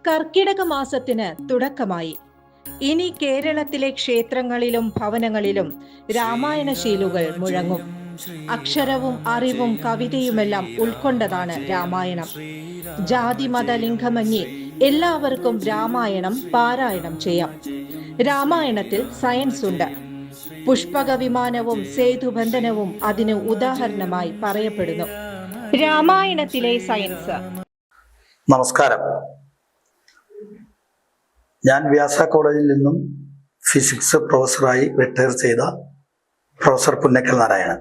കർക്കിടക മാസത്തിന് തുടക്കമായി. ഇനി കേരളത്തിലെ ക്ഷേത്രങ്ങളിലും ഭവനങ്ങളിലും രാമായണ ശീലുകൾ മുഴങ്ങും. അക്ഷരവും അറിവും കവിതയുമെല്ലാം ഉൾക്കൊണ്ടതാണ് രാമായണം. ജാതി മത ലിംഗമന്യേ എല്ലാവർക്കും രാമായണം പാരായണം ചെയ്യാം. രാമായണത്തിൽ സയൻസ് ഉണ്ട്. പുഷ്പക വിമാനവും സേതുബന്ധനവും അതിന് ഉദാഹരണമായി പറയപ്പെടുന്നു. രാമായണത്തിലെ സയൻസ്. നമസ്കാരം. ഞാൻ വ്യാസ കോളേജിൽ നിന്നും ഫിസിക്സ് പ്രൊഫസറായി റിട്ടയർ ചെയ്ത പ്രൊഫസർ പുന്നക്കൽ നാരായണൻ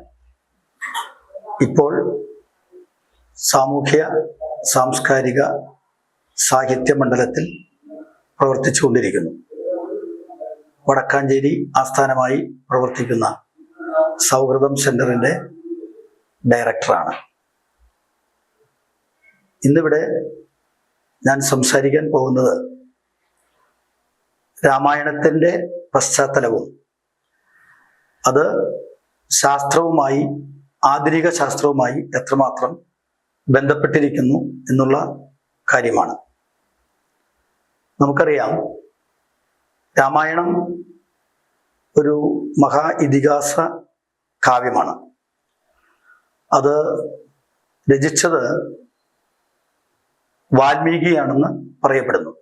ഇപ്പോൾ സാമൂഹ്യ സാംസ്കാരിക സാഹിത്യ മണ്ഡലത്തിൽ പ്രവർത്തിച്ചുകൊണ്ടിരിക്കുന്നു. വടക്കാഞ്ചേരി ആസ്ഥാനമായി പ്രവർത്തിക്കുന്ന സൗഹൃദം സെന്ററിൻ്റെ ഡയറക്ടറാണ്. ഇന്നിവിടെ ഞാൻ സംസാരിക്കാൻ പോകുന്നത് രാമായണത്തിൻ്റെ പശ്ചാത്തലവും അത് ശാസ്ത്രവുമായി, ആധുനിക ശാസ്ത്രവുമായി എത്രമാത്രം ബന്ധപ്പെട്ടിരിക്കുന്നു എന്നുള്ള കാര്യമാണ്. നമുക്കറിയാം, രാമായണം ഒരു മഹാ ഇതിഹാസ കാവ്യമാണ്. അത് രചിച്ചത് വാൽമീകിയാണെന്ന് പറയപ്പെടുന്നു.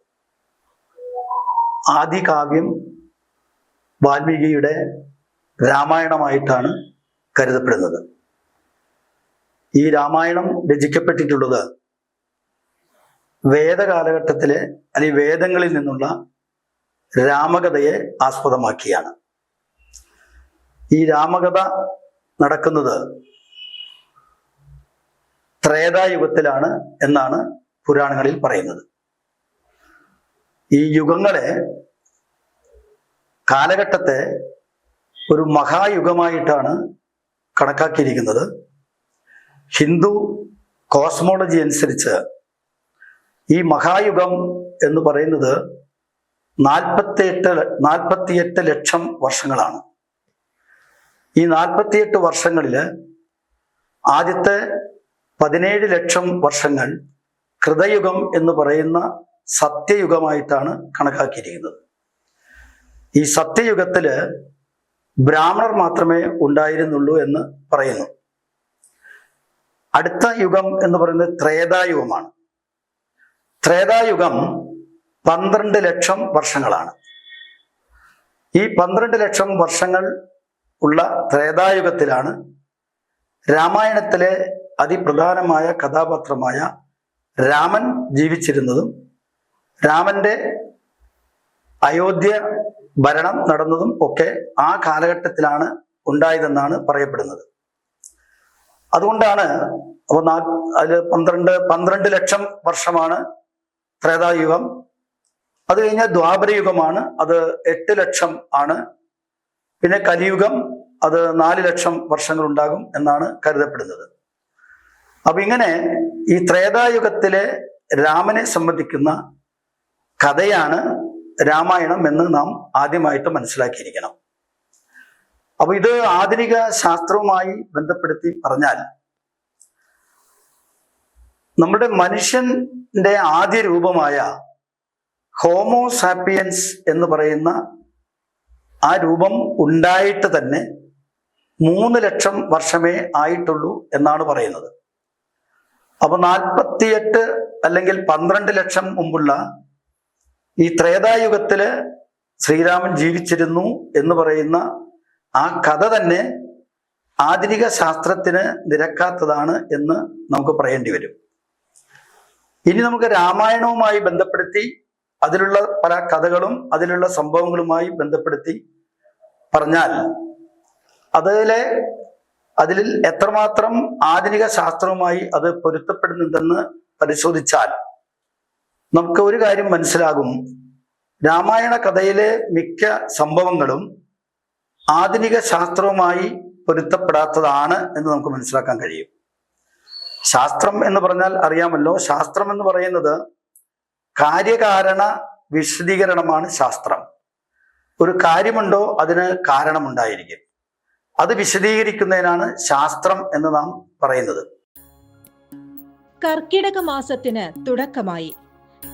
ആദ്യ കാവ്യം വാൽമീകിയുടെ രാമായണമായിട്ടാണ് കരുതപ്പെടുന്നത്. ഈ രാമായണം രചിക്കപ്പെട്ടിട്ടുള്ളത് വേദകാലഘട്ടത്തിലെ അല്ലെങ്കിൽ വേദങ്ങളിൽ നിന്നുള്ള രാമകഥയെ ആസ്പദമാക്കിയാണ്. ഈ രാമകഥ നടക്കുന്നത് ത്രേതായുഗത്തിലാണ് എന്നാണ് പുരാണങ്ങളിൽ പറയുന്നത്. ഈ യുഗങ്ങളെ, കാലഘട്ടത്തെ ഒരു മഹായുഗമായിട്ടാണ് കണക്കാക്കിയിരിക്കുന്നത്. ഹിന്ദു കോസ്മോളജി അനുസരിച്ച് ഈ മഹായുഗം എന്ന് പറയുന്നത് 48 ലക്ഷം വർഷങ്ങളാണ്. ഈ 48 വർഷങ്ങളിൽ ആദ്യത്തെ 17 ലക്ഷം വർഷങ്ങൾ കൃതയുഗം എന്ന് പറയുന്ന സത്യയുഗമായിട്ടാണ് കണക്കാക്കിയിരിക്കുന്നത്. ഈ സത്യയുഗത്തില് ബ്രാഹ്മണർ മാത്രമേ ഉണ്ടായിരുന്നുള്ളൂ എന്ന് പറയുന്നു. അടുത്ത യുഗം എന്ന് പറയുന്നത് ത്രേതായുഗമാണ്. ത്രേതായുഗം 12 ലക്ഷം വർഷങ്ങളാണ്. ഈ 12 ലക്ഷം വർഷങ്ങൾ ഉള്ള ത്രേതായുഗത്തിലാണ് രാമായണത്തിലെ അതിപ്രധാനമായ കഥാപാത്രമായ രാമൻ ജീവിച്ചിരുന്നതും രാമന്റെ അയോധ്യ ഭരണം നടന്നതും ഒക്കെ ആ കാലഘട്ടത്തിലാണ് ഉണ്ടായതെന്നാണ് പറയപ്പെടുന്നത്. അതുകൊണ്ടാണ് അതിൽ 12 ലക്ഷം വർഷമാണ് ത്രേതായുഗം. അത് കഴിഞ്ഞാൽ ദ്വാപരയുഗമാണ്, അത് 8 ലക്ഷം ആണ്. പിന്നെ കലിയുഗം, അത് 4 ലക്ഷം വർഷങ്ങൾ ഉണ്ടാകും എന്നാണ് കരുതപ്പെടുന്നത്. അപ്പൊ ഇങ്ങനെ ഈ ത്രേതായുഗത്തിലെ രാമനെ സംബന്ധിക്കുന്ന കഥയാണ് രാമായണം എന്ന് നാം ആദ്യമായിട്ട് മനസ്സിലാക്കിയിരിക്കണം. അപ്പൊ ഇത് ആധുനിക ശാസ്ത്രവുമായി ബന്ധപ്പെടുത്തി പറഞ്ഞാൽ, നമ്മുടെ മനുഷ്യന്റെ ആദ്യ രൂപമായ ഹോമോസാപ്പിയൻസ് എന്ന് പറയുന്ന ആ രൂപം ഉണ്ടായിട്ട് തന്നെ 3 ലക്ഷം വർഷമേ ആയിട്ടുള്ളൂ എന്നാണ് പറയുന്നത്. അപ്പൊ 48 അല്ലെങ്കിൽ 12 ലക്ഷം മുമ്പുള്ള ഈ ത്രേതായുഗത്തില് ശ്രീരാമൻ ജീവിച്ചിരുന്നു എന്ന് പറയുന്ന ആ കഥ തന്നെ ആധുനിക ശാസ്ത്രത്തിന് നിരക്കാത്തതാണ് എന്ന് നമുക്ക് പറയേണ്ടി വരും. ഇനി നമുക്ക് രാമായണവുമായി ബന്ധപ്പെടുത്തി അതിലുള്ള പല കഥകളും അതിലുള്ള സംഭവങ്ങളുമായി ബന്ധപ്പെടുത്തി പറഞ്ഞാൽ അതിൽ എത്രമാത്രം ആധുനിക ശാസ്ത്രവുമായി അത് പൊരുത്തപ്പെടുന്നുണ്ടെന്ന് പരിശോധിച്ചാൽ നമുക്ക് ഒരു കാര്യം മനസ്സിലാകും. രാമായണ കഥയിലെ മിക്ക സംഭവങ്ങളും ആധുനിക ശാസ്ത്രവുമായി പൊരുത്തപ്പെടാത്തതാണ് എന്ന് നമുക്ക് മനസ്സിലാക്കാൻ കഴിയും. ശാസ്ത്രം എന്ന് പറഞ്ഞാൽ അറിയാമല്ലോ, ശാസ്ത്രം എന്ന് പറയുന്നത് കാര്യകാരണ വിശദീകരണമാണ് ശാസ്ത്രം. ഒരു കാര്യമുണ്ടോ അതിന് കാരണമുണ്ടായിരിക്കും. അത് വിശദീകരിക്കുന്നതിനാണ് ശാസ്ത്രം എന്ന് നാം പറയുന്നത്. കർക്കിടക മാസത്തിന് തുടക്കമായി.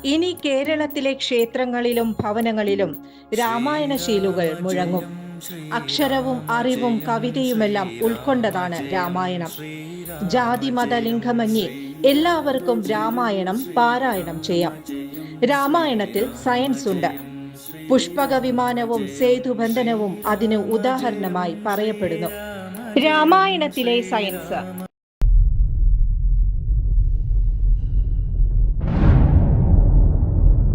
ഇനി കേരളത്തിലെ ക്ഷേത്രങ്ങളിലും ഭവനങ്ങളിലും രാമായണശീലുകൾ മുഴങ്ങും. അക്ഷരവും അറിവും കവിതയുമെല്ലാം ഉൾക്കൊണ്ടതാണ് രാമായണം. ജാതി മത ലിംഗമന്യേ എല്ലാവർക്കും രാമായണം പാരായണം ചെയ്യാം. രാമായണത്തിൽ സയൻസ് ഉണ്ട്. പുഷ്പക വിമാനവും സേതുബന്ധനവും അതിന് ഉദാഹരണമായി പറയപ്പെടുന്നു. രാമായണത്തിലെ സയൻസ്